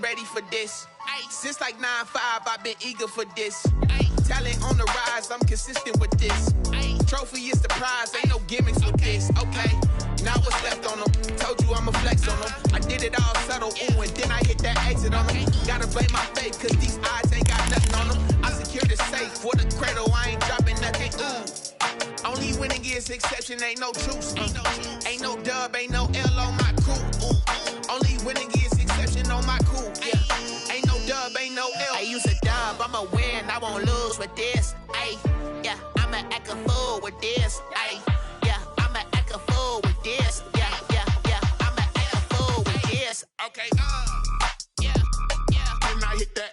ready for this. Since like 9-5, I've been eager for this. Talent on the rise, I'm consistent with this. Trophy is the prize, ain't no gimmicks with this. Okay, now what's left on them? Told you I'ma flex on them. I did it all subtle, ooh, and then I hit that exit on them. Gotta blame my faith, cause these eyes ain't got nothing on them. I secured the safe for the cradle, I ain't dropping nothing, ooh. Only winning is exception, ain't no truce. Ain't no dub, ain't no L on my crew. Only winning is exception on my crew. Yeah. Ain't no dub, ain't no L. I use a dub, I'ma win, I won't lose with this. Ay, yeah, I'ma act a fool with this. Ay, yeah, I'ma act a fool with this. Yeah, yeah, yeah, I'ma act a fool with this. Okay, yeah, yeah. And I hit that.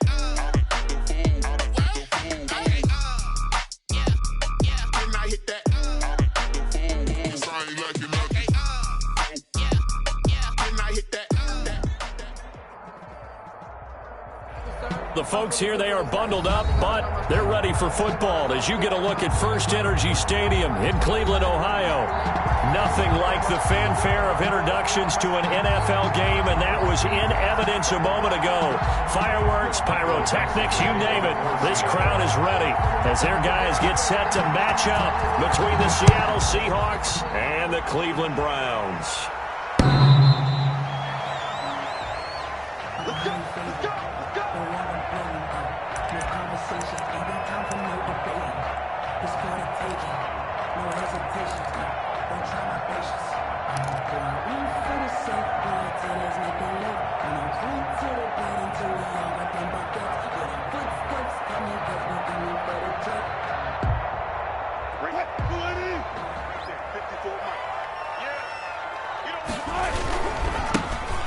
The folks here, they are bundled up, but they're ready for football as you get a look at First Energy Stadium in Cleveland, Ohio. Nothing like the fanfare of introductions to an NFL game, and that was in evidence a moment ago. Fireworks, pyrotechnics, you name it. This crowd is ready as their guys get set to match up between the Seattle Seahawks and the Cleveland Browns.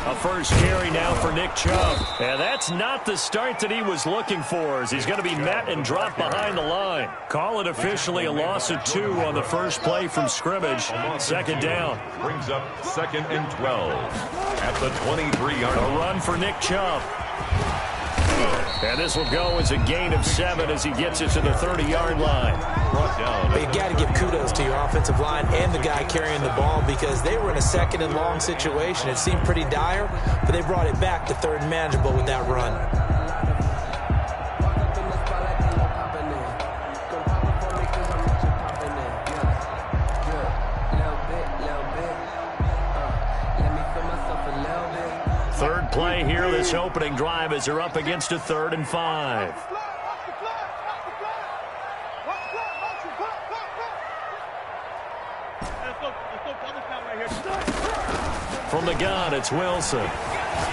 A first carry now for Nick Chubb. And that's not the start that he was looking for, as he's going to be met and dropped behind the line. Call it officially a loss of 2 on the first play from scrimmage. Second down. Brings up 2nd and 12 at the 23-yard line. A run for Nick Chubb. And this will go as a gain of 7 as he gets it to the 30-yard line. But you got to give kudos to your offensive line and the guy carrying the ball, because they were in a 2nd and long situation. It seemed pretty dire, but they brought it back to 3rd and manageable with that run. Third play here, this opening drive, as they're up against a 3rd and 5. From the gun, it's Wilson.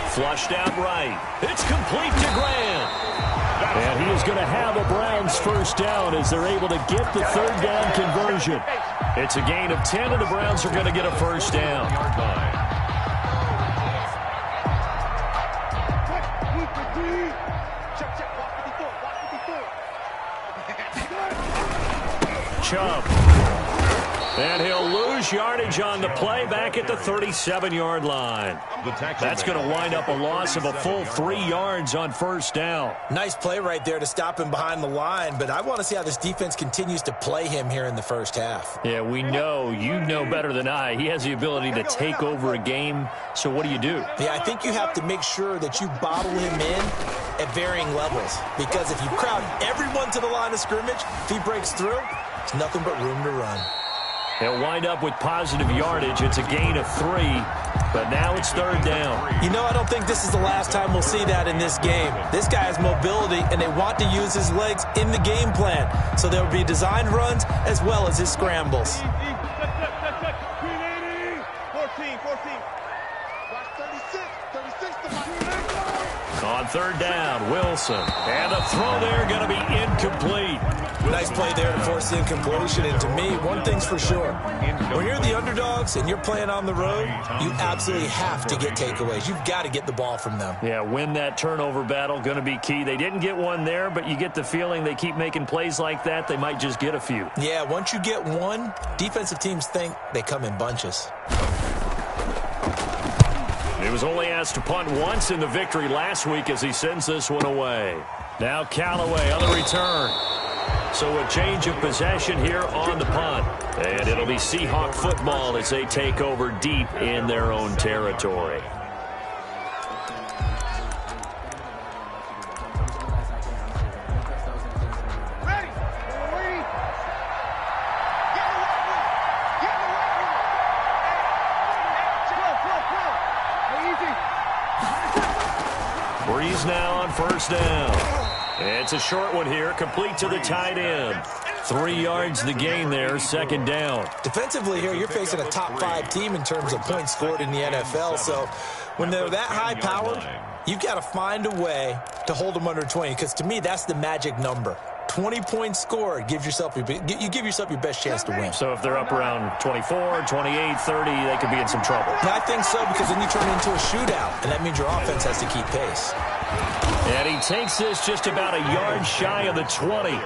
Flushed out right. It's complete to Grant. And he is going to have a Browns first down as they're able to get the 3rd down conversion. It's a gain of 10, and the Browns are going to get a first down. Chubb. And he'll lose yardage on the play back at the 37-yard line. That's going to wind up a loss of a full 3 yards on first down. Nice play right there to stop him behind the line, but I want to see how this defense continues to play him here in the first half. Yeah, we know, you know better than I, he has the ability to take over a game. So what do? Yeah, I think you have to make sure that you bottle him in at varying levels, because if you crowd everyone to the line of scrimmage, if he breaks through, it's nothing but room to run. They'll wind up with positive yardage. It's a gain of 3, but now it's 3rd down. You know, I don't think this is the last time we'll see that in this game. This guy has mobility, and they want to use his legs in the game plan. So there will be designed runs as well as his scrambles. 14. On 3rd down, Wilson. And the throw there going to be incomplete. Nice play there to force the incompletion. And to me, one thing's for sure. When you're the underdogs and you're playing on the road, you absolutely have to get takeaways. You've got to get the ball from them. Yeah, win that turnover battle, going to be key. They didn't get one there, but you get the feeling they keep making plays like that, they might just get a few. Yeah, once you get one, defensive teams think they come in bunches. He was only asked to punt once in the victory last week as he sends this one away. Now Callaway on the return. So a change of possession here on the punt. And it'll be Seahawk football as they take over deep in their own territory. Browns now on first down. It's a short one here, complete to the tight end. 3 yards the gain there, second down. Defensively here, you're facing a top 5 team in terms of points scored in the NFL. So when they're that high-powered, you've got to find a way to hold them under 20, because to me, that's the magic number. 20 points scored, you give yourself your best chance to win. So if they're up around 24, 28, 30, they could be in some trouble. And I think so, because then you turn it into a shootout, and that means your offense has to keep pace. And he takes this just about a yard shy of the 20.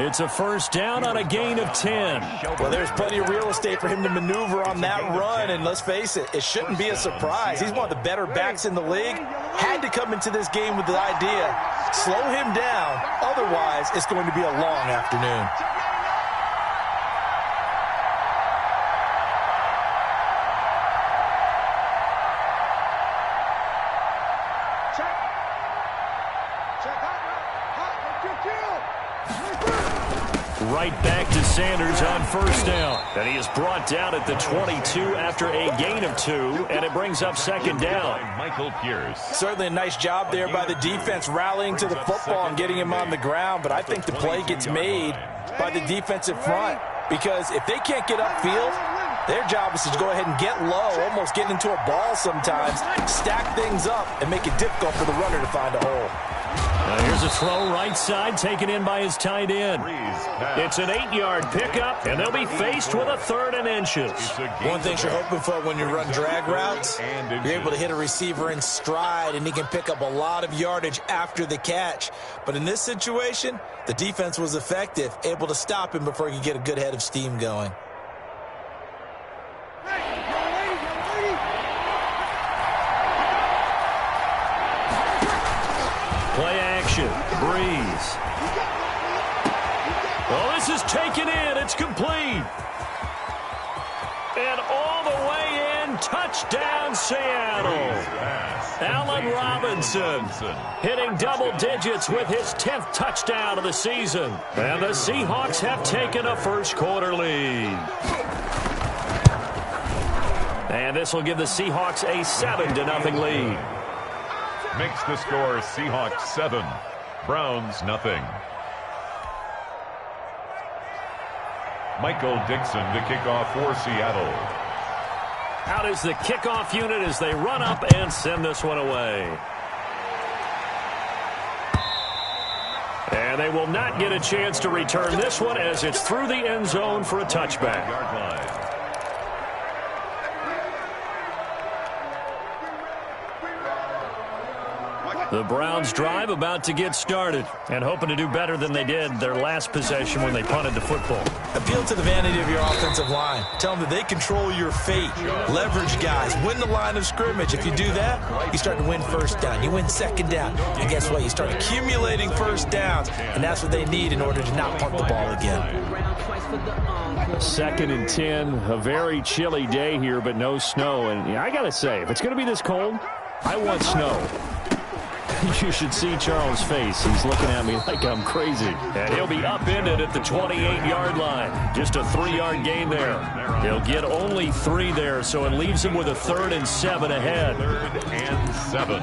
It's a first down on a gain of 10. Well, there's plenty of real estate for him to maneuver on that run, and let's face it, it shouldn't be a surprise. He's one of the better backs in the league. Had to come into this game with the idea, slow him down, otherwise it's going to be a long afternoon. Right back to Sanders on first down. And he is brought down at the 22 after a gain of 2, and it brings up second down. Michael Pierce. Certainly a nice job there by the defense rallying to the football and getting him on the ground, but I think the play gets made by the defensive front, because if they can't get upfield, their job is to go ahead and get low, almost get into a ball sometimes, stack things up, and make it difficult for the runner to find a hole. Now here's a throw right side, taken in by his tight end. It's an 8-yard pickup, and they'll be faced with a 3rd and inches. One thing you're hoping for when you run drag routes, you're able to hit a receiver in stride, and he can pick up a lot of yardage after the catch. But in this situation, the defense was effective, able to stop him before he could get a good head of steam going. Play action. Breeze. Oh, this is taken in. It's complete. And all the way in. Touchdown, Seattle. Allen Robinson hitting double digits with his 10th touchdown of the season. And the Seahawks have taken a first-quarter lead. And this will give the Seahawks a 7-0 lead. Makes the score Seahawks 7, Browns nothing. Michael Dixon to kick off for Seattle. Out is the kickoff unit as they run up and send this one away. And they will not get a chance to return this one as it's through the end zone for a touchback. Yard line. The Browns drive about to get started and hoping to do better than they did their last possession when they punted the football. Appeal to the vanity of your offensive line. Tell them that they control your fate. Leverage guys. Win the line of scrimmage. If you do that, you start to win first down. You win second down. And guess what? You start accumulating first downs. And that's what they need in order to not punt the ball again. 2nd and 10. A very chilly day here, but no snow. And I got to say, if it's going to be this cold, I want snow. You should see Charles' face. He's looking at me like I'm crazy. And he'll be upended at the 28-yard line. Just a 3-yard gain there. He'll get only 3 there, so it leaves him with a 3rd and 7 ahead. 3rd and 7.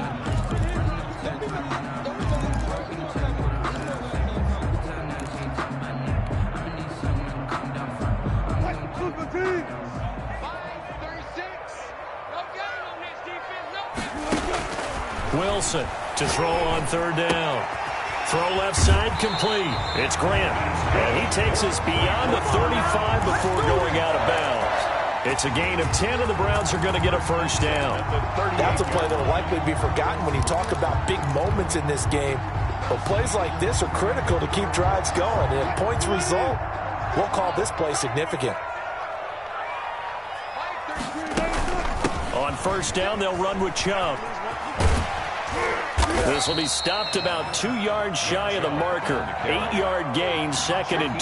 Wilson to throw on 3rd down. Throw left side complete. It's Grant. And he takes us beyond the 35 before going out of bounds. It's a gain of 10, and the Browns are going to get a first down. That's a play that will likely be forgotten when you talk about big moments in this game. But plays like this are critical to keep drives going. And if points result, we'll call this play significant. On first down, they'll run with Chubb. This will be stopped about 2 yards shy of the marker. 8-yard gain, 2nd and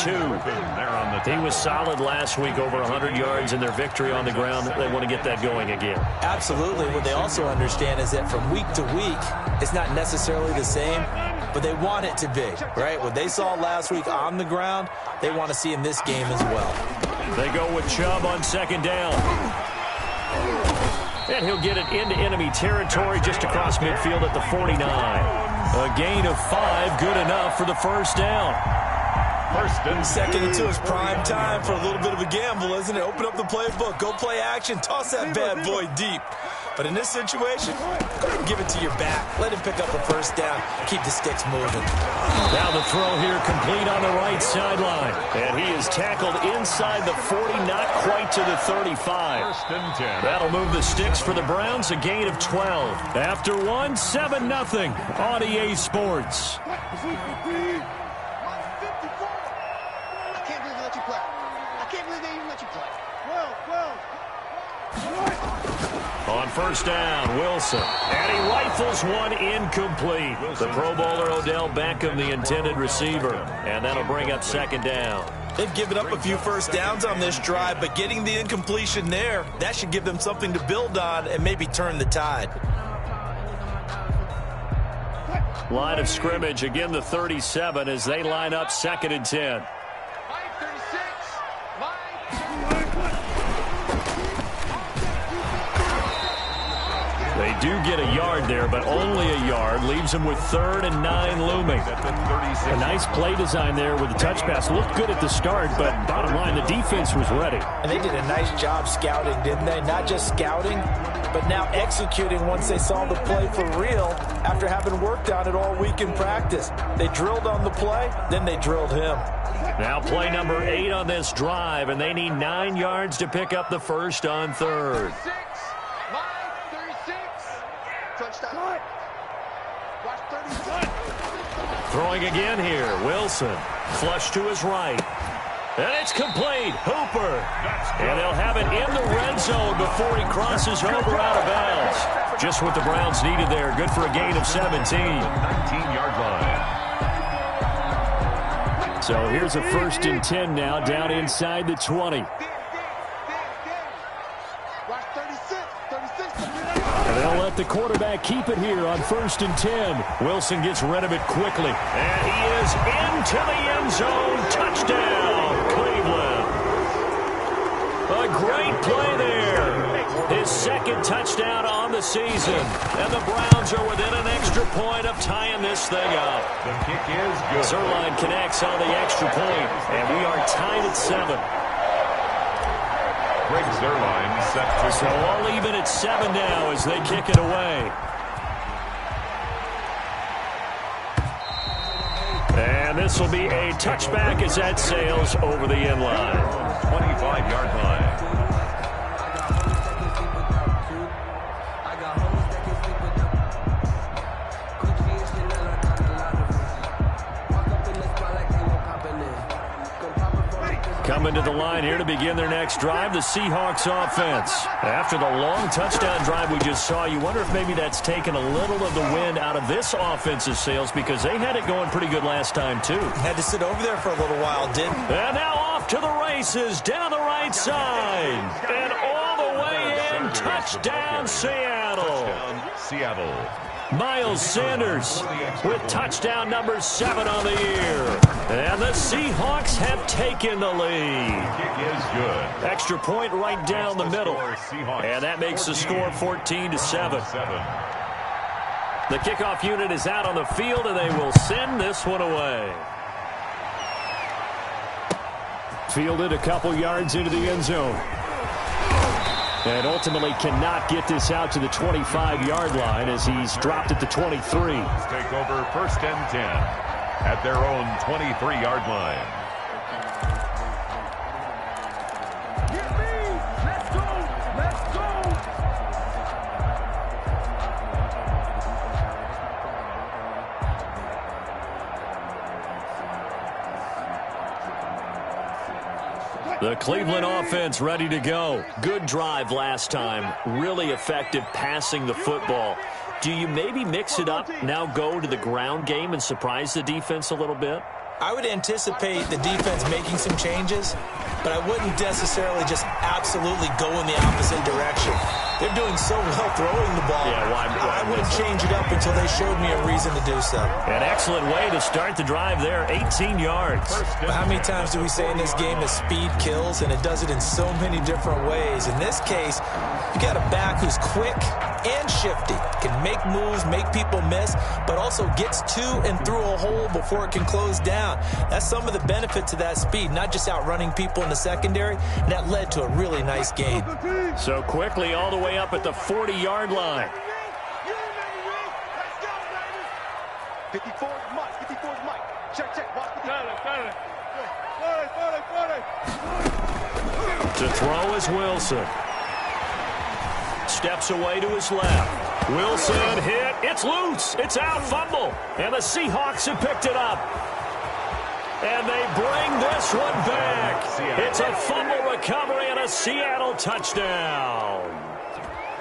2. He was solid last week, over 100 yards in their victory on the ground. They want to get that going again. Absolutely. What they also understand is that from week to week, it's not necessarily the same, but they want it to be, right? What they saw last week on the ground, they want to see in this game as well. They go with Chubb on 2nd down. And he'll get it into enemy territory just across midfield at the 49. A gain of 5, good enough for the first down. Second into his prime time for a little bit of a gamble, isn't it? Open up the playbook, go play action, toss that bad boy deep. But in this situation, go ahead and give it to your back. Let him pick up a first down. Keep the sticks moving. Now the throw here complete on the right sideline. And he is tackled inside the 40, not quite to the 35. That'll move the sticks for the Browns, a gain of 12. After one, 7-0 on EA Sports. On first down, Wilson. And he rifles one incomplete. The Pro Bowler Odell Beckham, the intended receiver. And that'll bring up second down. They've given up a few first downs on this drive, but getting the incompletion there, that should give them something to build on and maybe turn the tide. Line of scrimmage, again the 37 as they line up 2nd and 10. They do get a yard there, but only a yard. Leaves them with 3rd and 9 looming. A nice play design there with the touch pass. Looked good at the start, but bottom line, the defense was ready. And they did a nice job scouting, didn't they? Not just scouting, but now executing once they saw the play for real after having worked on it all week in practice. They drilled on the play, then they drilled him. Now play number 8 on this drive, and they need 9 yards to pick up the first on 3rd. Throwing again here, Wilson. Flush to his right. And it's complete. Hooper. And they'll have it in the red zone before he crosses over out of bounds. Just what the Browns needed there. Good for a gain of 17. 19-yard line. So here's a 1st and 10 now down inside the 20. They'll let the quarterback keep it here on 1st and 10. Wilson gets rid of it quickly. And he is into the end zone. Touchdown, Cleveland. A great play there. His 2nd touchdown on the season. And the Browns are within an extra point of tying this thing up. The kick is good. Zerline connects on the extra point. And we are tied at 7. Greg Zerline set to So all even at 7 now as they kick it away. And this will be a touchback as that sails over the end line. 25-yard line. Coming to the line here to begin their next drive, the Seahawks offense. After the long touchdown drive we just saw, you wonder if maybe that's taken a little of the wind out of this offensive sails because they had it going pretty good last time too. Had to sit over there for a little while, didn't? And now off to the races, down the right side. And all the way in, touchdown Seattle. Seattle. Miles Sanders with touchdown number 7 on the year. And the Seahawks have taken the lead. Kick is good. Extra point right down the middle. And that makes the score 14-7. The kickoff unit is out on the field, and they will send this one away. Fielded a couple yards into the end zone. And ultimately cannot get this out to the 25-yard line as he's dropped at the 23. Take over 1st and 10 at their own 23-yard line. The Cleveland offense ready to go. Good drive last time. Really effective passing the football. Do you maybe mix it up, now go to the ground game and surprise the defense a little bit? I would anticipate the defense making some changes, but I wouldn't necessarily just absolutely go in the opposite direction. They're doing so well throwing the ball. Yeah, I wouldn't change it up until they showed me a reason to do so. An excellent way to start the drive there, 18 yards. But how many times do we say in this game that speed kills, and it does it in so many different ways? In this case, you got a back who's quick and shifty. Can make moves, make people miss, but also gets to and through a hole before it can close down. That's some of the benefits of that speed, not just outrunning people in the secondary, and that led to a really nice gain. So quickly all the way up at the 40-yard line. 54 Mike. 54 Mike. Check. Watch the To throw is Wilson. Steps away to his left. Wilson hit. It's loose. It's out. Fumble. And the Seahawks have picked it up. And they bring this one back. It's a fumble recovery and a Seattle touchdown.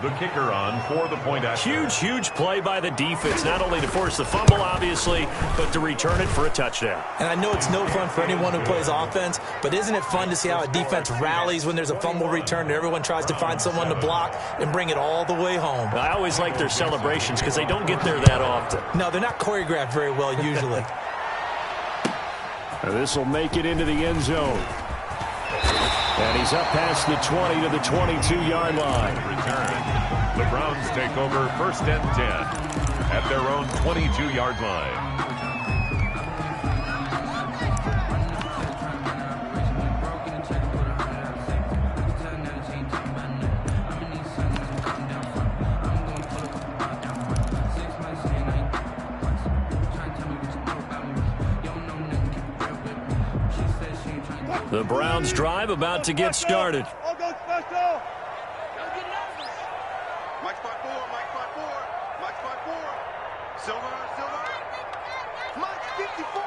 The kicker on for the point action. Huge play by the defense, not only to force the fumble, obviously, but to return it for a touchdown. And I know it's no fun for anyone who plays offense, but isn't it fun to see how a defense rallies when there's a fumble return and everyone tries to find someone to block and bring it all the way home? I always like their celebrations because they don't get there that often. No, they're not choreographed very well usually. This will make it into the end zone. And he's up past the 20 to the 22-yard line. Return. The Browns take over 1st and 10 at their own 22-yard line. The Browns drive about to get started. All go special. Mike spot 4. Mike spot 4. Silver. Mike 54.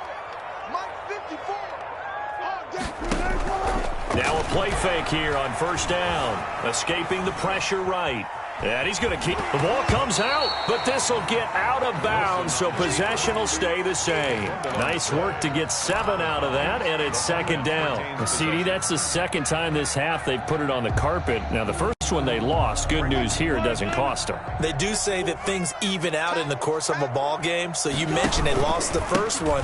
Now a play fake here on 1st down. Escaping the pressure right. And he's going to keep. The ball comes out, but this will get out of bounds, so possession will stay the same. Nice work to get 7 out of that, and it's 2nd down. CD, that's the 2nd time this half they've put it on the carpet. Now, the first one they lost. Good news here, it doesn't cost them. They do say that things even out in the course of a ball game, so you mentioned they lost the first one.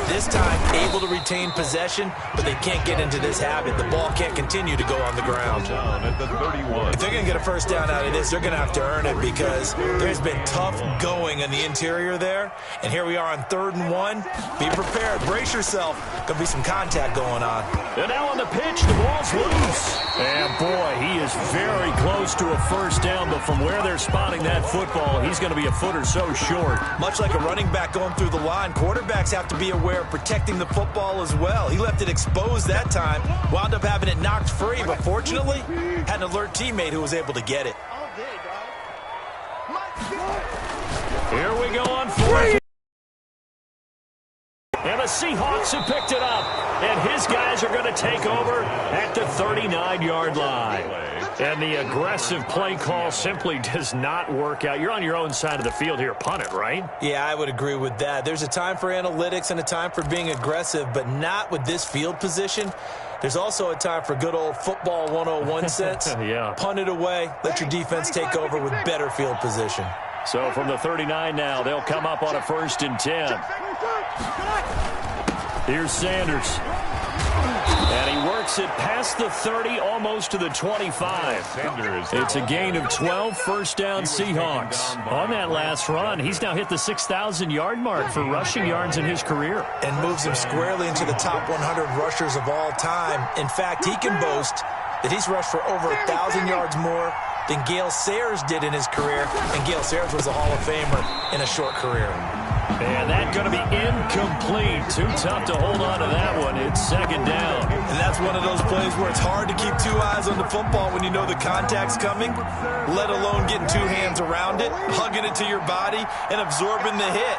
This time, able to retain possession, but they can't get into this habit. The ball can't continue to go on the ground. Down at the 31. If they're going to get a first down out of this, they're going to have to earn it because there's been tough going in the interior there. And here we are on 3rd and 1. Be prepared. Brace yourself. Going to be some contact going on. And now on the pitch, the ball's loose. And boy, he is very close to a first down, but from where they're spotting that football, he's going to be a foot or so short. Much like a running back going through the line, quarterbacks have to be aware of protecting the football as well. He left it exposed that time, wound up having it knocked free, but fortunately, had an alert teammate who was able to get it. Here we go on 4th. And the Seahawks have picked it up. And his guys are going to take over at the 39-yard line. And the aggressive play call simply does not work out. You're on your own side of the field here. Punt it, right? Yeah, I would agree with that. There's a time for analytics and a time for being aggressive, but not with this field position. There's also a time for good old football 101 sense. Yeah. Punt it away. Let your defense take over with better field position. So from the 39 now, they'll come up on a 1st and 10. Here's Sanders. And he works it past the 30, almost to the 25. Sanders. It's a gain of 12, 1st down Seahawks. On that last run, he's now hit the 6,000-yard mark for rushing yards in his career. And moves him squarely into the top 100 rushers of all time. In fact, he can boast that he's rushed for over 1,000 yards more than Gale Sayers did in his career. And Gale Sayers was a Hall of Famer in a short career. And that's going to be incomplete. Too tough to hold on to that one. It's 2nd down. And that's one of those plays where it's hard to keep 2 eyes on the football when you know the contact's coming, let alone getting 2 hands around it, hugging it to your body, and absorbing the hit.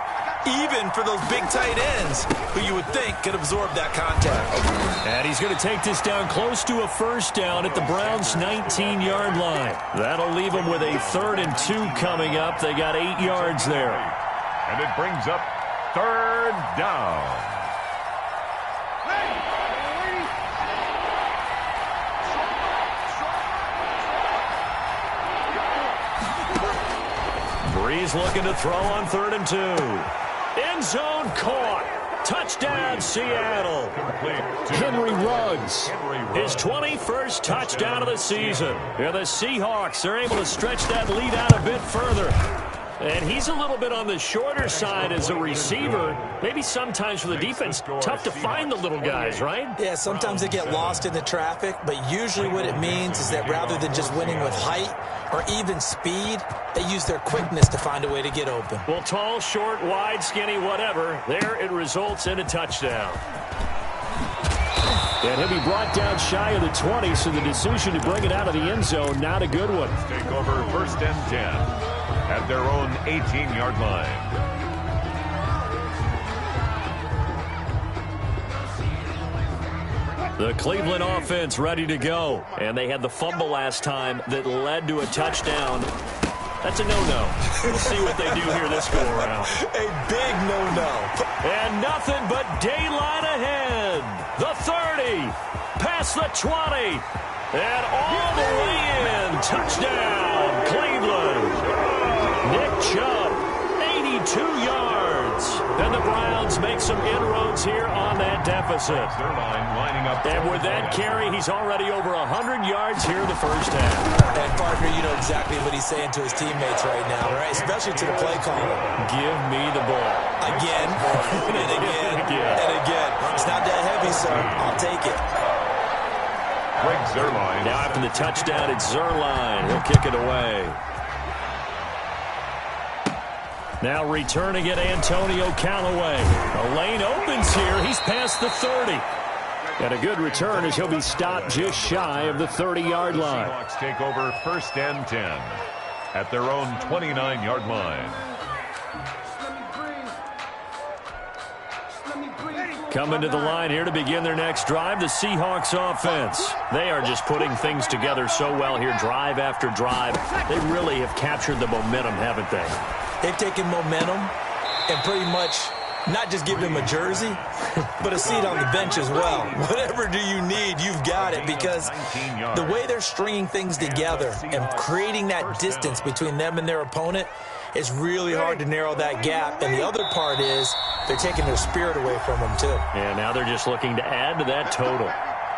Even for those big tight ends who you would think could absorb that contact. And he's going to take this down close to a 1st down at the Browns' 19-yard line. That'll leave them with a 3rd and 2 coming up. They got 8 yards there. And it brings up 3rd down. Breeze looking to throw on 3rd and 2. End zone caught. Touchdown, Seattle. Henry Ruggs, his 21st touchdown of the season. And the Seahawks are able to stretch that lead out a bit further. And he's a little bit on the shorter side as a receiver. Maybe sometimes for the defense, tough to find the little guys, right? Yeah, sometimes they get lost in the traffic, but usually what it means is that rather than just winning with height or even speed, they use their quickness to find a way to get open. Well, tall, short, wide, skinny, whatever, there it results in a touchdown. And he'll be brought down shy of the 20, so the decision to bring it out of the end zone, not a good one. Take over 1st and 10 at their own 18-yard line. The Cleveland offense ready to go. And they had the fumble last time that led to a touchdown. That's a no-no. We'll see what they do here this go-around. A big no-no. And nothing but daylight ahead. The 30, past the 20, and all the way in. Touchdown, Cleveland. Nick Chubb, 82 yards. And the Browns make some inroads here on that deficit. Lining up. And with that carry, he's already over 100 yards here in the first half. And, partner, you know exactly what he's saying to his teammates right now, right? Especially to the play caller. Give me the ball. Again, and again, and again. It's not that heavy, sir. I'll take it. Greg Zuerlein. Now after the touchdown, it's Zuerlein. He'll kick it away. Now returning it, Antonio Callaway. The lane opens here. He's past the 30. And a good return as he'll be stopped just shy of the 30-yard line. Seahawks take over 1st and 10 at their own 29-yard line. Coming to the line here to begin their next drive, the Seahawks offense. They are just putting things together so well here, drive after drive. They really have captured the momentum, haven't they? They've taken momentum and pretty much not just give him a jersey, but a seat on the bench as well. Whatever do you need, you've got it, because the way they're stringing things together and creating that distance between them and their opponent, it's really hard to narrow that gap. And the other part is they're taking their spirit away from them, too. And now they're just looking to add to that total.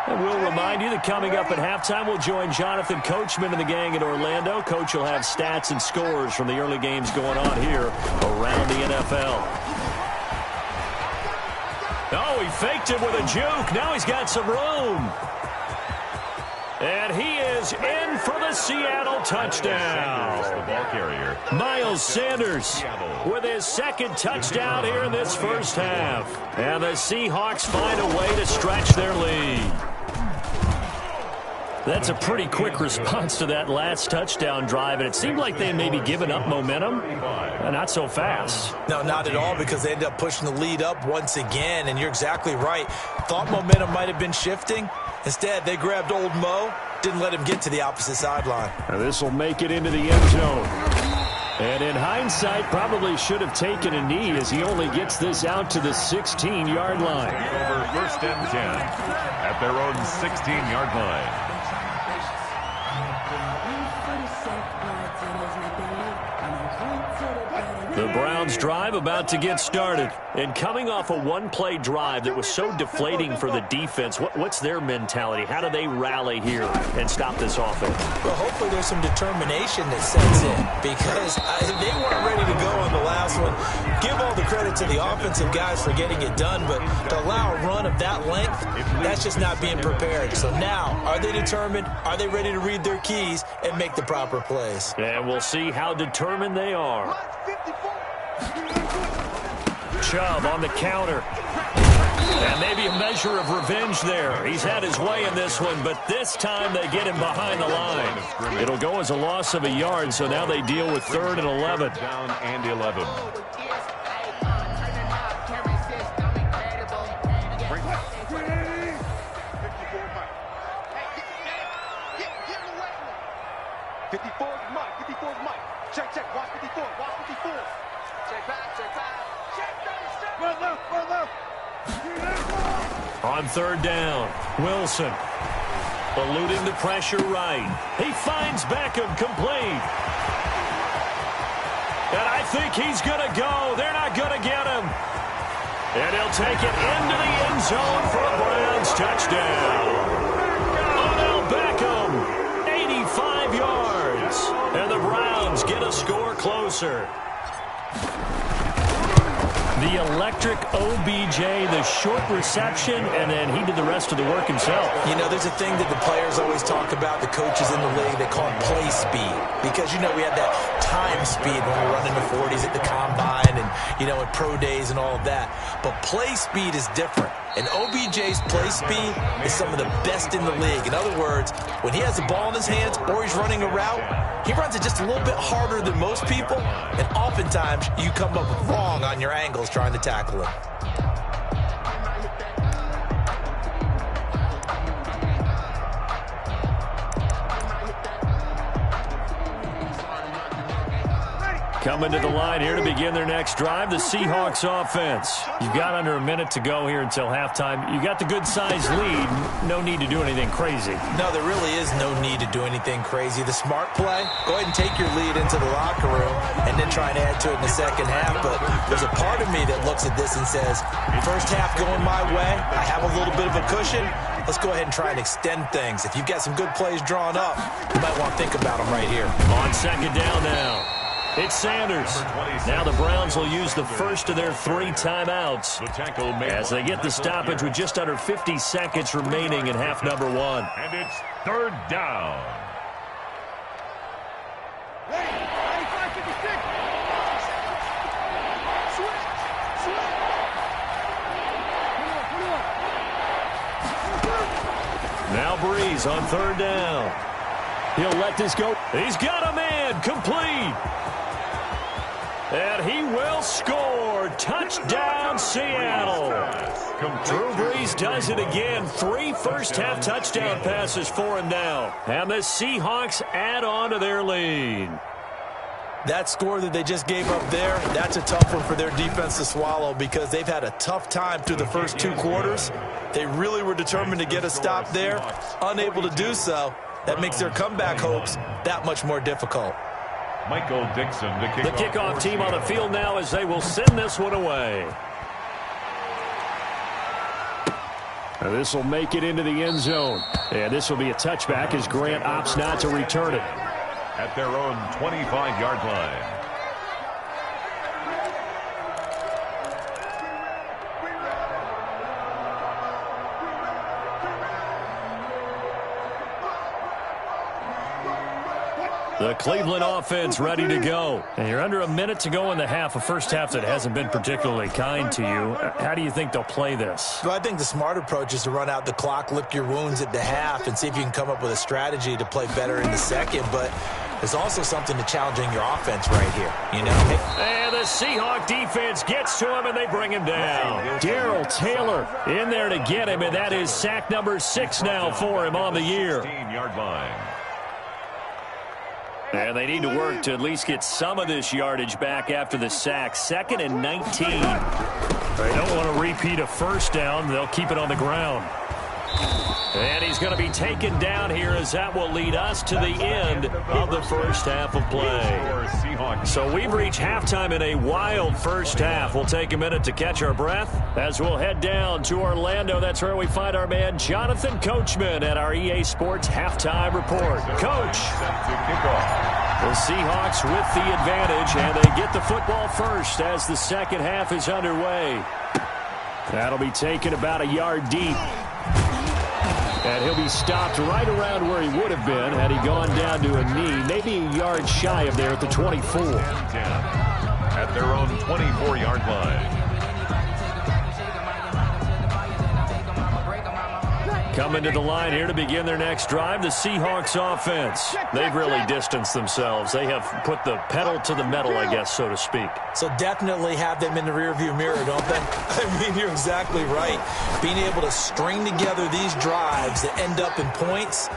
And we'll remind you that coming up at halftime, we'll join Jonathan Coachman and the gang in Orlando. Coach will have stats and scores from the early games going on here around the NFL. Oh, he faked it with a juke. Now he's got some room. And he is in for the Seattle touchdown. The ball carrier. Miles Sanders with his second touchdown here in this first half. And the Seahawks find a way to stretch their lead. That's a pretty quick response to that last touchdown drive, and it seemed like they had maybe given up momentum. Not so fast. No, not at all, because they ended up pushing the lead up once again, and you're exactly right. Thought momentum might have been shifting. Instead, they grabbed old Mo, didn't let him get to the opposite sideline. Now this will make it into the end zone. And in hindsight, probably should have taken a knee as he only gets this out to the 16-yard line. Over 1st and 10 at their own 16-yard line. The Browns drive about to get started. And coming off a one-play drive that was so deflating for the defense, what's their mentality? How do they rally here and stop this offense? Well, hopefully there's some determination that sets in, because they weren't ready to go on the last one. Give all the credit to the offensive guys for getting it done, but to allow a run of that length, that's just not being prepared. So now, are they determined? Are they ready to read their keys and make the proper plays? And we'll see how determined they are. Chubb on the counter. And maybe a measure of revenge there. He's had his way in this one, but this time they get him behind the line. It'll go as a loss of a yard, so now they deal with 3rd and 11. Down and 11. Check, check, watch 54, watch 54. Check back, check back. Run left, run left. On 3rd down, Wilson eluding the pressure right. He finds Beckham complete. And I think he's going to go. They're not going to get him. And he'll take it into the end zone for a Browns touchdown. Odell Beckham, 85 yards. And the Browns get a score closer. The electric OBJ, the short reception, and then he did the rest of the work himself. You know, there's a thing that the players always talk about, the coaches in the league, they call it play speed. Because, you know, we had that time speed when we run in the 40s at the combine and, you know, at pro days and all of that. But play speed is different. And OBJ's play speed is some of the best in the league. In other words, when he has the ball in his hands or he's running a route, he runs it just a little bit harder than most people. And oftentimes, you come up wrong on your angles trying to tackle him. Coming to the line here to begin their next drive, the Seahawks offense. You've got under a minute to go here until halftime. You got the good-sized lead. No need to do anything crazy. No, there really is no need to do anything crazy. The smart play, go ahead and take your lead into the locker room and then try and add to it in the second half. But there's a part of me that looks at this and says, first half going my way, I have a little bit of a cushion. Let's go ahead and try and extend things. If you've got some good plays drawn up, you might want to think about them right here. On second down now. It's Sanders. Now the Browns will use the first of their 3 timeouts as they get the stoppage with just under 50 seconds remaining in half number 1. And it's third down. Now Breeze on third down. He'll let this go. He's got a man complete. And he will score. Touchdown, Seattle. Drew Brees does it again. 3 first-half touchdown passes for him now. And the Seahawks add on to their lead. That score that they just gave up there, that's a tough one for their defense to swallow because they've had a tough time through the first 2 quarters. They really were determined to get a stop there, unable to do so. That makes their comeback hopes that much more difficult. Michael Dixon, the kickoff team on the field now as they will send this one away. This will make it into the end zone. And this will be a touchback as Grant opts not to return it. At their own 25-yard line. The Cleveland offense ready to go. And you're under a minute to go in the half, a first half that hasn't been particularly kind to you. How do you think they'll play this? Well, I think the smart approach is to run out the clock, lick your wounds at the half, and see if you can come up with a strategy to play better in the second. But there's also something to challenging your offense right here, you know? And the Seahawk defense gets to him, and they bring him down. Darrell Taylor in there to get him, and that is sack number 6 now for him on the year. 16-yard line. And they need to work to at least get some of this yardage back after the sack. 2nd and 19. They don't want to repeat a first down. They'll keep it on the ground. And he's going to be taken down here as that will lead us to the end of the first half of play. So we've reached halftime in a wild first half. We'll take a minute to catch our breath as we'll head down to Orlando. That's where we find our man Jonathan Coachman at our EA Sports Halftime Report. Coach, the Seahawks with the advantage, and they get the football first as the second half is underway. That'll be taken about a yard deep. And he'll be stopped right around where he would have been had he gone down to a knee, maybe a yard shy of there at the 24. At their own 24-yard line. Coming to the line here to begin their next drive, the Seahawks offense. They've really distanced themselves. They have put the pedal to the metal, I guess, so to speak. So definitely have them in the rearview mirror, don't they? I mean, you're exactly right. Being able to string together these drives that end up in points,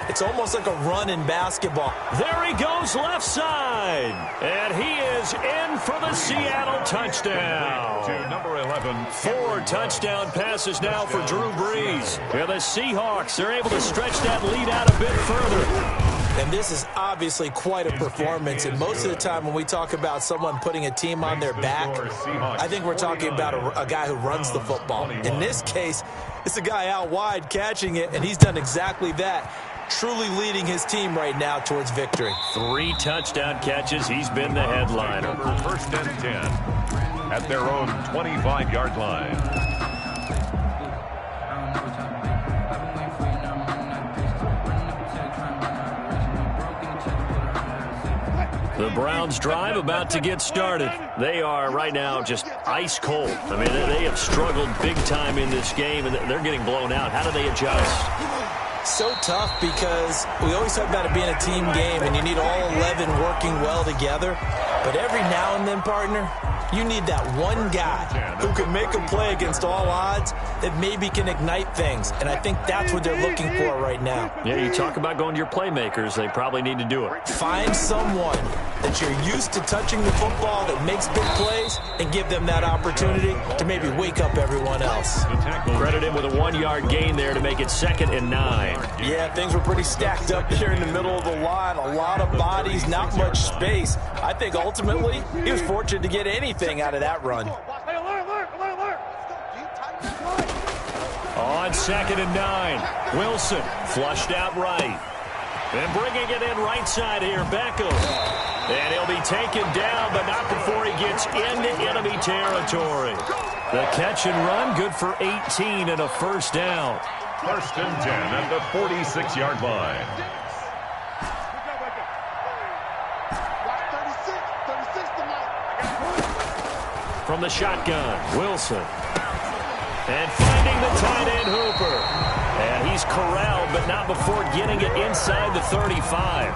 it's almost like a run in basketball. There he goes left side. And he is in for the Seattle touchdown. To number 11. 4 touchdown passes now for Drew Brees. And the Seahawks are able to stretch that lead out a bit further. And this is obviously quite a performance. And most of the time when we talk about someone putting a team on their back, I think we're talking about a guy who runs the football. In this case, it's a guy out wide catching it, and he's done exactly that, truly leading his team right now towards victory. 3 touchdown catches. He's been the headliner. First and 10 at their own 25-yard line. The Browns drive about to get started. They are right now just ice cold. I mean, they have struggled big time in this game, and they're getting blown out. How do they adjust? So tough because we always talk about it being a team game, and you need all 11 working well together. But every now and then, partner, you need that one guy who can make a play against all odds that maybe can ignite things. And I think that's what they're looking for right now. Yeah, you talk about going to your playmakers. They probably need to do it. Find someone that you're used to touching the football that makes big plays and give them that opportunity to maybe wake up everyone else. Credit him with a 1-yard gain there to make it 2nd and 9. Yeah, things were pretty stacked up there in the middle of the line. A lot of bodies, not much space. I think ultimately he was fortunate to get anything out of that run. On 2nd and 9, Wilson flushed out right. And bringing it in right side here, Beckham. And he'll be taken down, but not before he gets into enemy territory. The catch and run, good for 18 and a first down. First and 10 at the 46-yard line. From the shotgun, Wilson. And finding the tight end, Hooper. And he's corralled, but not before getting it inside the 35.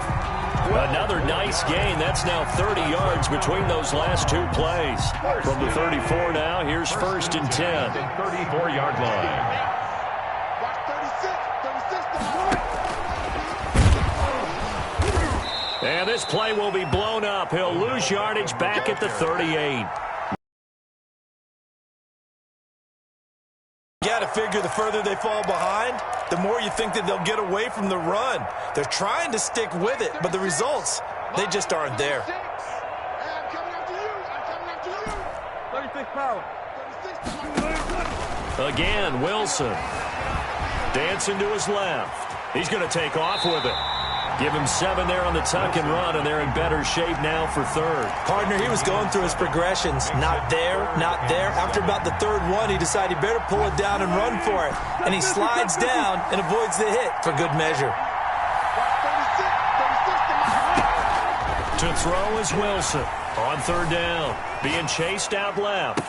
Another nice gain. That's now 30 yards between those last 2 plays. From the 34 now, here's 1st and 10. 34-yard line. And this play will be blown up. He'll lose yardage back at the 38. You got to figure the further they fall behind, the more you think that they'll get away from the run. They're trying to stick with it, but the results, they just aren't there. 36 power. Again, Wilson. Dancing to his left. He's going to take off with it. Give him 7 there on the tuck and run, and they're in better shape now for 3rd. Partner, he was going through his progressions. Not there, not there. After about the 3rd one, he decided he better pull it down and run for it. And he slides down and avoids the hit for good measure. To throw is Wilson on 3rd down. Being chased out left.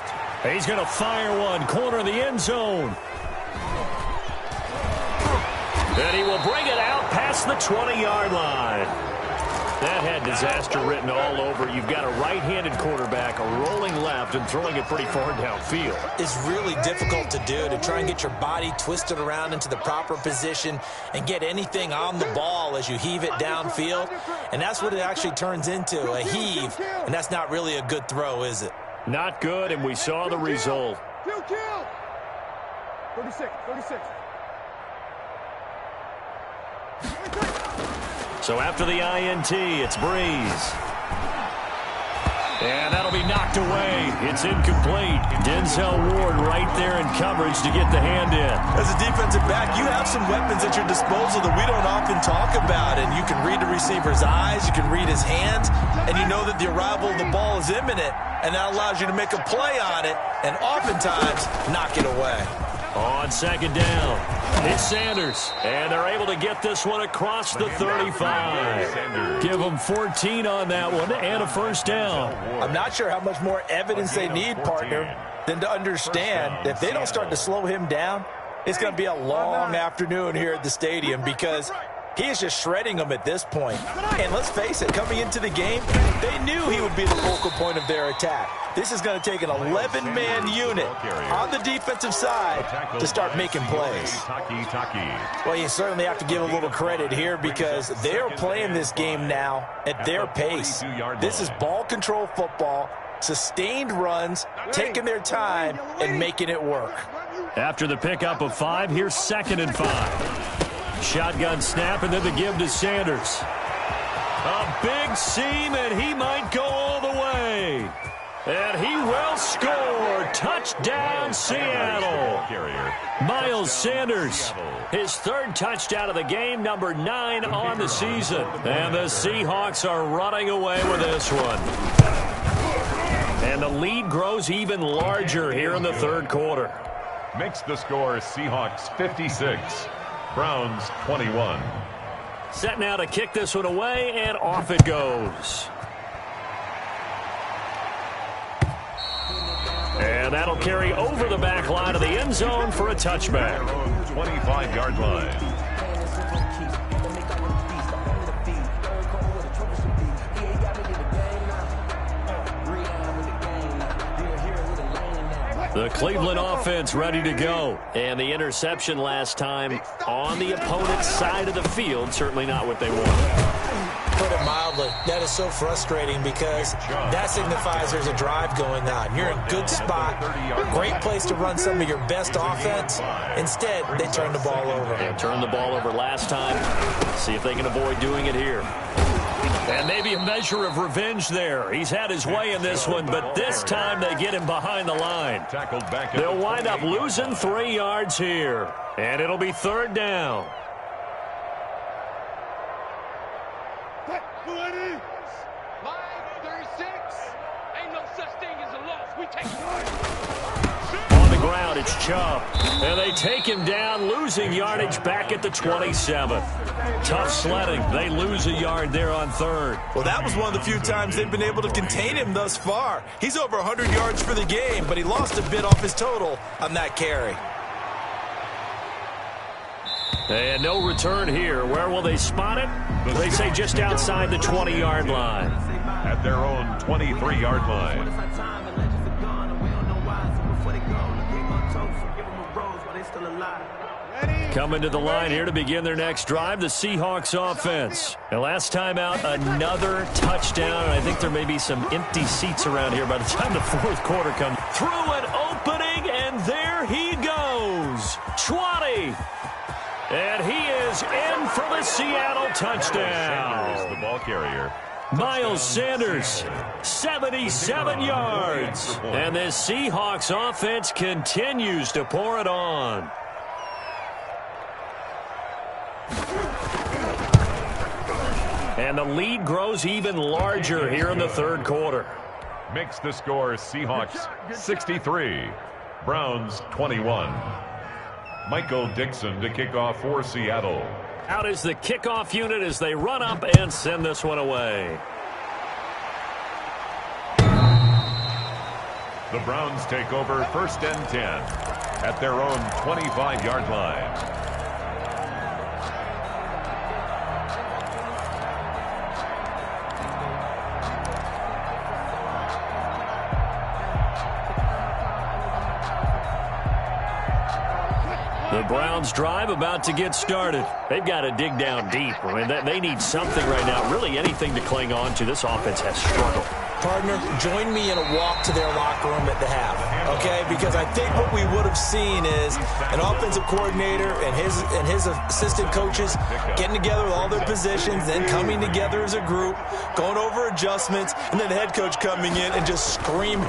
He's going to fire one. Corner of the end zone. And he will bring it out past the 20-yard line. That had disaster written all over. You've got a right-handed quarterback, a rolling left, and throwing it pretty far downfield. It's really difficult to do, to try and get your body twisted around into the proper position and get anything on the ball as you heave it downfield. And that's what it actually turns into, a heave. And that's not really a good throw, is it? Not good, and we saw the result. 36. So after the INT, it's Breeze. And that'll be knocked away. It's incomplete. Denzel Ward right there in coverage to get the hand in. As a defensive back, you have some weapons at your disposal that we don't often talk about. And you can read the receiver's eyes, you can read his hands, and you know that the arrival of the ball is imminent. And that allows you to make a play on it and oftentimes knock it away. On 2nd down, it's Sanders. And they're able to get this one across the 35. Give them 14 on that one and a first down. I'm not sure how much more evidence they need, partner, than to understand that if they don't start to slow him down, it's going to be a long afternoon here at the stadium because he is just shredding them at this point. And let's face it, coming into the game, they knew he would be the focal point of their attack. This is going to take an 11-man unit on the defensive side to start making plays. Well, you certainly have to give a little credit here because they're playing this game now at their pace. This is ball control football, sustained runs, taking their time, and making it work. After the pickup of 5, here's 2nd and 5. Shotgun snap, and then the give to Sanders. A big seam, and he might go all the way. And he will score. Touchdown, Seattle. Miles Sanders, his third touchdown of the game, number 9 on the season. And the Seahawks are running away with this one. And the lead grows even larger here in the third quarter. Makes the score Seahawks 56, Browns 21. Set now to kick this one away, and off it goes. And that'll carry over the back line of the end zone for a touchback. 25-yard line. The Cleveland offense ready to go. And the interception last time on the opponent's side of the field, certainly not what they wanted. Put it mildly, that is so frustrating because that signifies there's a drive going on. You're in a good spot, great place to run some of your best offense. Instead, they turn the ball over. Yeah, turned the ball over last time. See if they can avoid doing it here. And maybe a measure of revenge there. He's had his way in this one, but this time they get him behind the line. They'll wind up losing 3 yards here. And it'll be third down. Line 36. Ain't no such thing as a loss. We take On the ground, it's Chubb. And they take him down, losing yardage back at the 27. Tough sledding. They lose a yard there on third. Well, that was one of the few times they've been able to contain him thus far. He's over 100 yards for the game, but he lost a bit off his total on that carry. And no return here. Where will they spot it? They say just outside the 20-yard line. At their own 23-yard line. Coming to the line here to begin their next drive, the Seahawks offense. And last time out, another touchdown. And I think there may be some empty seats around here by the time the fourth quarter comes. Through an opening, and there he goes. 20. And he is in for the Seattle touchdown. Sanders, the ball carrier. Miles Sanders, 77 yards. And this Seahawks offense continues to pour it on. And the lead grows even larger here in the third quarter. Makes the score Seahawks 63, Browns 21. Michael Dixon to kick off for Seattle. Out is the kickoff unit as they run up and send this one away. The Browns take over first and 10 at their own 25-yard line. The Browns drive about to get started. They've got to dig down deep. I mean, they need something right now, really anything to cling on to. This offense has struggled. Partner, join me in a walk to their locker room at the half, okay? Because I think what we would have seen is an offensive coordinator and his assistant coaches getting together with all their positions, then coming together as a group, going over adjustments, and then the head coach coming in and just screaming,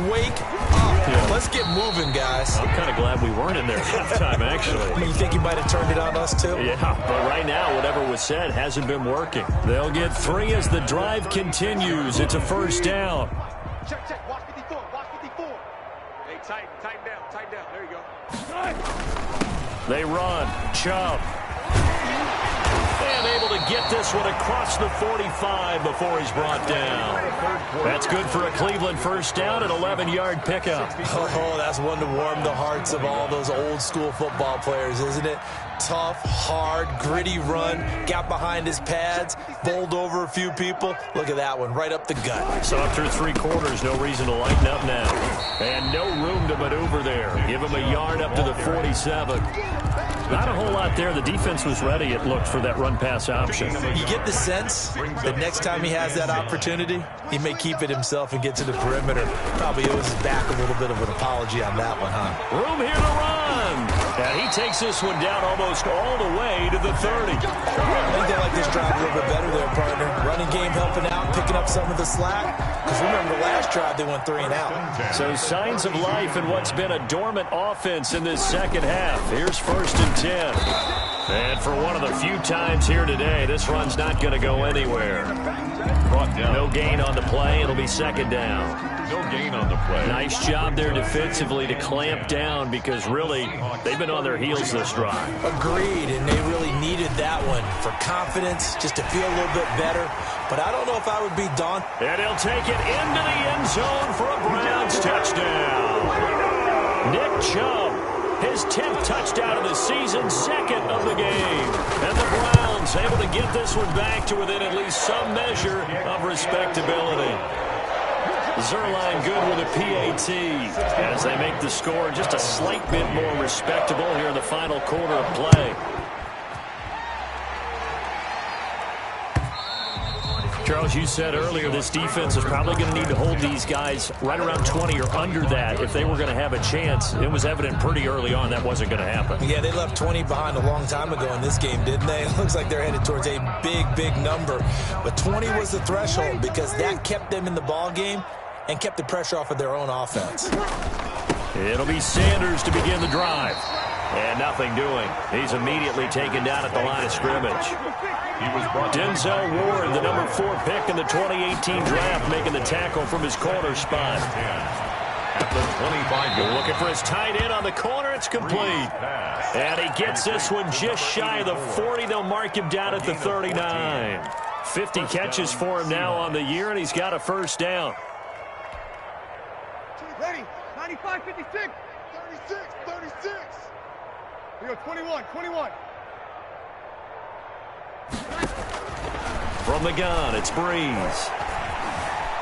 "Wake up. Let's get moving, guys." I'm kind of glad we weren't in there halftime, actually. I mean, you think he might have turned it on us, too? Yeah, but right now, whatever was said hasn't been working. They'll get 3 as the drive continues. It's a first down. Check, check. Watch 54. Watch 54. Hey, tighten down. There you go. They run. Chubb. And able to get this one across the 45 before he's brought down. That's good for a Cleveland first down, an 11-yard pickup. Oh, that's one to warm the hearts of all those old school football players, isn't it? Tough, hard, gritty run, got behind his pads, bowled over a few people. Look at that one, right up the gut. So up through 3 quarters, no reason to lighten up now. And no room to maneuver there. Give him a yard up to the 47. Not a whole lot there. The defense was ready, it looked, for that run-pass option. You get the sense that next time he has that opportunity, he may keep it himself and get to the perimeter. Probably owes his back a little bit of an apology on that one, huh? Room here to run. And he takes this one down almost all the way to the 30. I think they like this drive a little bit better there, partner. Running game helping out, picking up some of the slack. Because remember, the last drive they went 3 and out. So signs of life in what's been a dormant offense in this second half. Here's 1st and 10. And for one of the few times here today, this run's not going to go anywhere. No gain on the play. It'll be 2nd down. No gain on the play. Nice job there defensively to clamp down because really they've been on their heels this drive. Agreed, and they really needed that one for confidence, just to feel a little bit better. But I don't know if I would be daunted. And he'll take it into the end zone for a Browns touchdown. Nick Chubb, his 10th touchdown of the season, 2nd of the game. And the Browns able to get this one back to within at least some measure of respectability. Zerline good with a PAT as they make the score just a slight bit more respectable here in the final quarter of play. Charles, you said earlier this defense is probably going to need to hold these guys right around 20 or under that if they were going to have a chance. It was evident pretty early on that wasn't going to happen. Yeah, they left 20 behind a long time ago in this game, didn't they? It looks like they're headed towards a big, big number. But 20 was the threshold because that kept them in the ball game and kept the pressure off of their own offense. It'll be Sanders to begin the drive. And nothing doing. He's immediately taken down at the line of scrimmage. Denzel Ward, the number 4 pick in the 2018 draft, making the tackle from his corner spot. At the 25. Looking for his tight end on the corner. It's complete. And he gets this one just shy of the 40. They'll mark him down at the 39. 50 catches for him now on the year, and he's got a 1st down. Ready, 95, 56, 36, 36. We go 21, 21. From the gun, it's Breeze.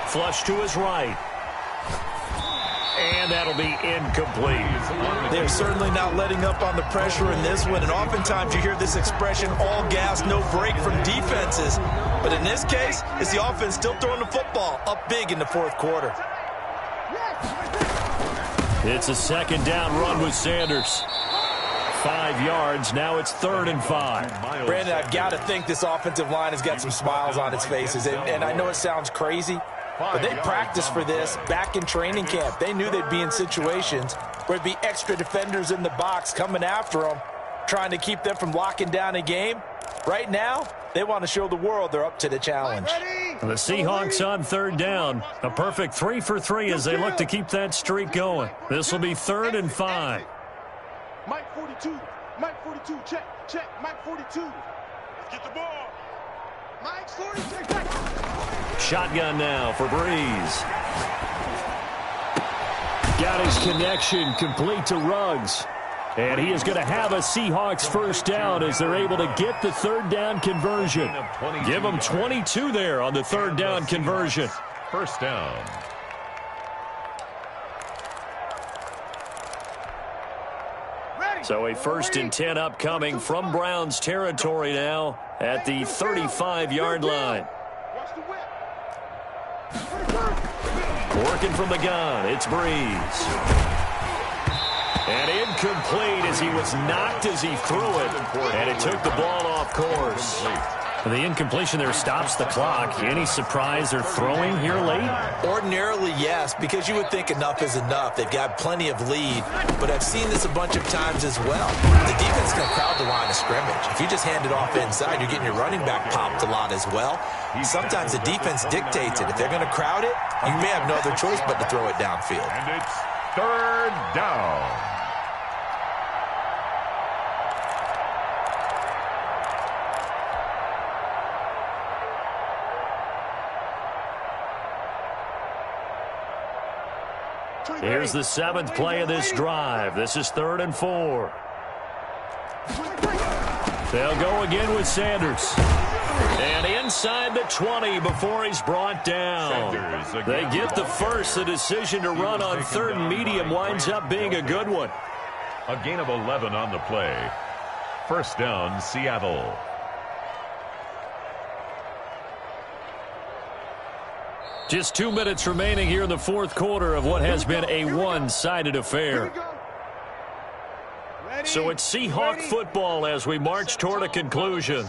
Flush to his right. And that'll be incomplete. They're certainly not letting up on the pressure in this one, and oftentimes you hear this expression, all gas, no break from defenses. But in this case, it's the offense still throwing the football up big in the 4th quarter. It's a 2nd down run with Sanders. 5 yards. Now it's 3rd and 5. Brandon, I've got to think this offensive line has got some smiles on its faces. And I know it sounds crazy, but they practiced for this back in training camp. They knew they'd be in situations where there'd be extra defenders in the box coming after them, trying to keep them from locking down a game. Right now, they want to show the world they're up to the challenge. The Seahawks on 3rd down. A perfect 3 for 3 as they look to keep that streak going. This will be 3rd and 5. Mike 42, Mike 42, check, Mike 42. Let's get the ball. Mike 42, back. Shotgun now for Breeze. Got his connection complete to Ruggs. And he is going to have a Seahawks 1st down as they're able to get the 3rd down conversion. Give them 22 there on the 3rd down conversion. 1st down. So a 1st and 10 upcoming from Browns territory now at the 35-yard line. Working from the gun, it's Breeze. And incomplete as he was knocked as he threw it. And it took the ball off course. The incompletion there stops the clock. Any surprise they're throwing here late? Ordinarily, yes, because you would think enough is enough. They've got plenty of lead, but I've seen this a bunch of times as well. The defense can crowd the line of scrimmage. If you just hand it off inside, you're getting your running back popped a lot as well. Sometimes the defense dictates it. If they're going to crowd it, you may have no other choice but to throw it downfield. And it's 3rd down. Here's the 7th play of this drive. This is 3rd and 4. They'll go again with Sanders. And inside the 20 before he's brought down. They get the first. The decision to run on 3rd and medium winds up being a good one. A gain of 11 on the play. 1st down, Seattle. Just 2 minutes remaining here in the 4th quarter of what has been a one-sided affair. So it's Seahawk football as we march toward a conclusion.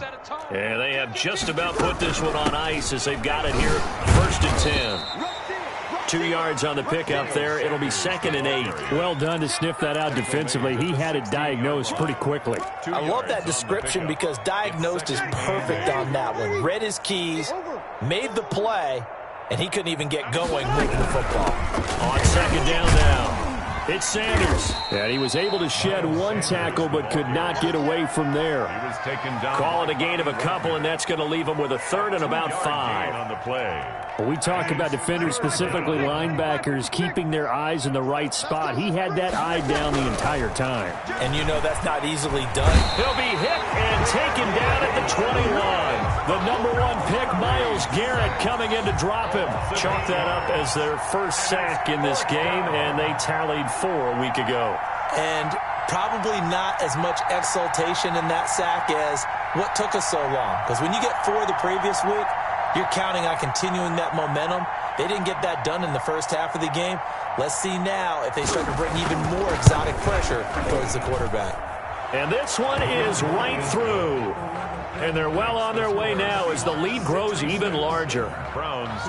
And they have just about put this one on ice as they've got it here, 1st and 10. 2 yards on the pickup there. It'll be 2nd and 8. Well done to sniff that out defensively. He had it diagnosed pretty quickly. I love that description because diagnosed is perfect on that one. Read his keys, made the play, and he couldn't even get going moving the football. On 2nd down now. It's Sanders. And he was able to shed one tackle but could not get away from there. He was taken down. Call it a gain of a couple, and that's going to leave him with a 3rd and about 5. On the play. When we talk about defenders, specifically linebackers, keeping their eyes in the right spot. He had that eye down the entire time. And you know that's not easily done. He'll be hit and taken down at the 21. The number 1 pick, Myles Garrett, coming in to drop him. Chalk that up as their first sack in this game, and they tallied 4 a week ago. And probably not as much exultation in that sack as what took us so long. Because when you get 4 the previous week, you're counting on continuing that momentum. They didn't get that done in the first half of the game. Let's see now if they start to bring even more exotic pressure towards the quarterback. And this one is right through. And they're well on their way now as the lead grows even larger.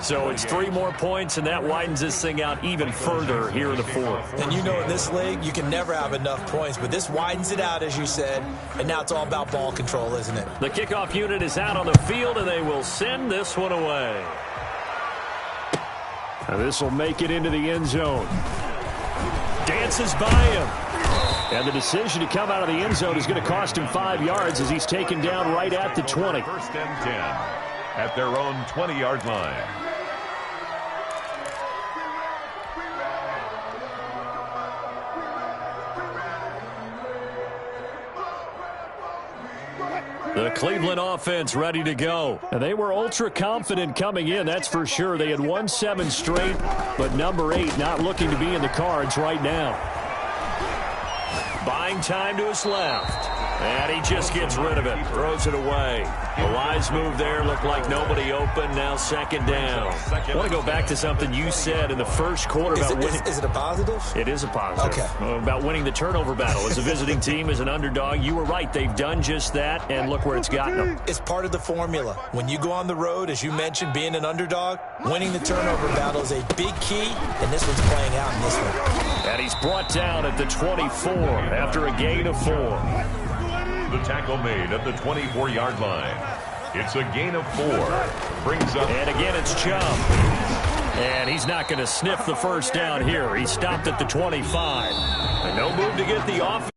So it's 3 more points, and that widens this thing out even further here in the 4th. And you know in this league, you can never have enough points, but this widens it out, as you said, and now it's all about ball control, isn't it? The kickoff unit is out on the field, and they will send this one away. Now this will make it into the end zone. Dances by him. And the decision to come out of the end zone is going to cost him 5 yards as he's taken down right at the 20. 1st and 10 at their own 20-yard line. The Cleveland offense ready to go. And they were ultra confident coming in, that's for sure. They had won 7 straight, but number 8 not looking to be in the cards right now. Buying time to his left. And he just gets rid of it. Throws it away. A wise move there. Looked like nobody open. Now 2nd down. I want to go back to something you said in the first quarter about winning. Is it a positive? It is a positive. Okay. About winning the turnover battle. As a visiting team, as an underdog, you were right. They've done just that, and look where it's gotten them. It's part of the formula. When you go on the road, as you mentioned, being an underdog, winning the turnover battle is a big key, and this one's playing out in this one. And he's brought down at the 24 after a gain of 4. The tackle made at the 24-yard line. It's a gain of 4. Brings up. And again, it's Chubb. And he's not going to sniff the first down here. He stopped at the 25. And no move to get the offense.